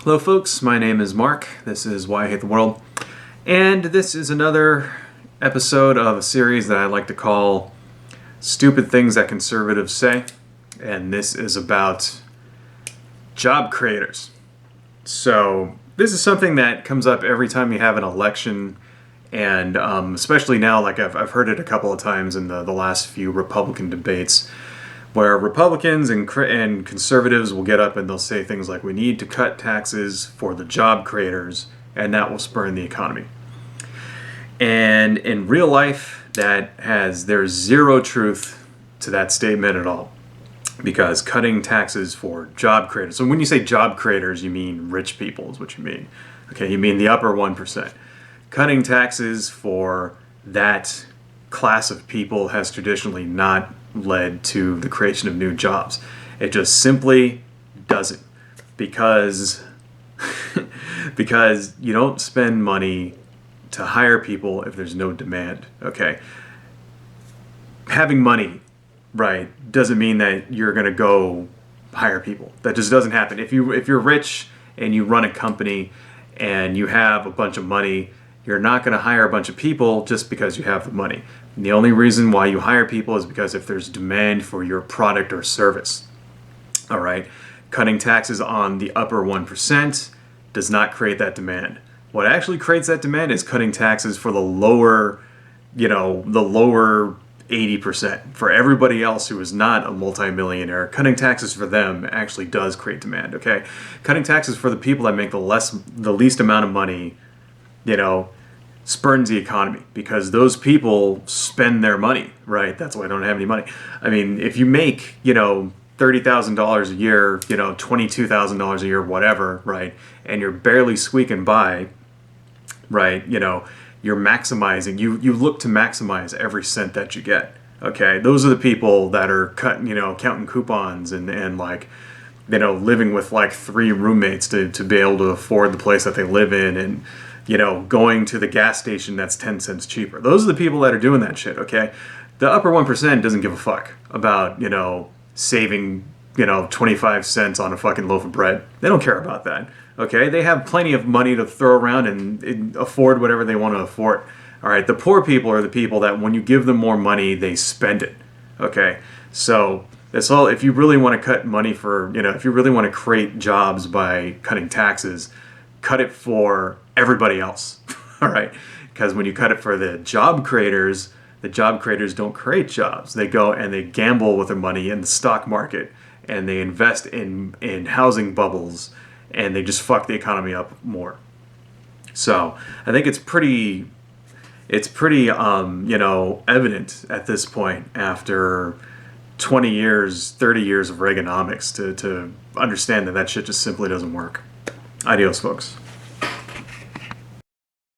Hello folks, my name is Mark. This is Why I Hate the World. And this is another episode of a series that I like to call Stupid Things That Conservatives Say. And this is about job creators. So this is something that comes up every time you have an election, and especially now, like I've heard it a couple of times in the last few Republican debates, where Republicans and conservatives will get up and they'll say things like, we need to cut taxes for the job creators, and that will spur the economy. And in real life, there's zero truth to that statement at all. Because cutting taxes for job creators, so when you say job creators, you mean rich people is what you mean. Okay, you mean the upper 1%. Cutting taxes for that class of people has traditionally not led to the creation of new jobs. It just simply doesn't, because because you don't spend money to hire people if there's no demand. Okay, having money, right, doesn't mean that you're going to go hire people. That just doesn't happen. If you're rich and you run a company and you have a bunch of money, you're not going to hire a bunch of people just because you have the money. And the only reason why you hire people is because if there's demand for your product or service. All right, cutting taxes on the upper 1% does not create that demand. What actually creates that demand is cutting taxes for the lower 80%. For everybody else who is not a multimillionaire, cutting taxes for them actually does create demand. Okay, cutting taxes for the people that make the least amount of money, spurns the economy, because those people spend their money, right? That's why I don't have any money. I mean, if you make, $30,000 a year, $22,000 a year, whatever, right? And you're barely squeaking by, right? You're maximizing, you look to maximize every cent that you get. Okay, those are the people that are counting coupons and living with like 3 roommates to be able to afford the place that they live in, and going to the gas station that's 10 cents cheaper. Those are the people that are doing that shit. Okay, the upper 1% doesn't give a fuck about saving 25 cents on a fucking loaf of bread. They don't care about that. Okay, they have plenty of money to throw around and afford whatever they want to afford. All right, the poor people are the people that when you give them more money, they spend it. Okay, so that's all. If you really want to cut money for, if you really want to create jobs by cutting taxes, cut it for everybody else. All right, because when you cut it for the job creators don't create jobs. They go and they gamble with their money in the stock market, and they invest in housing bubbles, and they just fuck the economy up more. So I think it's pretty evident at this point, after 20 years, 30 years of Reaganomics, to understand that shit just simply doesn't work. Adios, folks.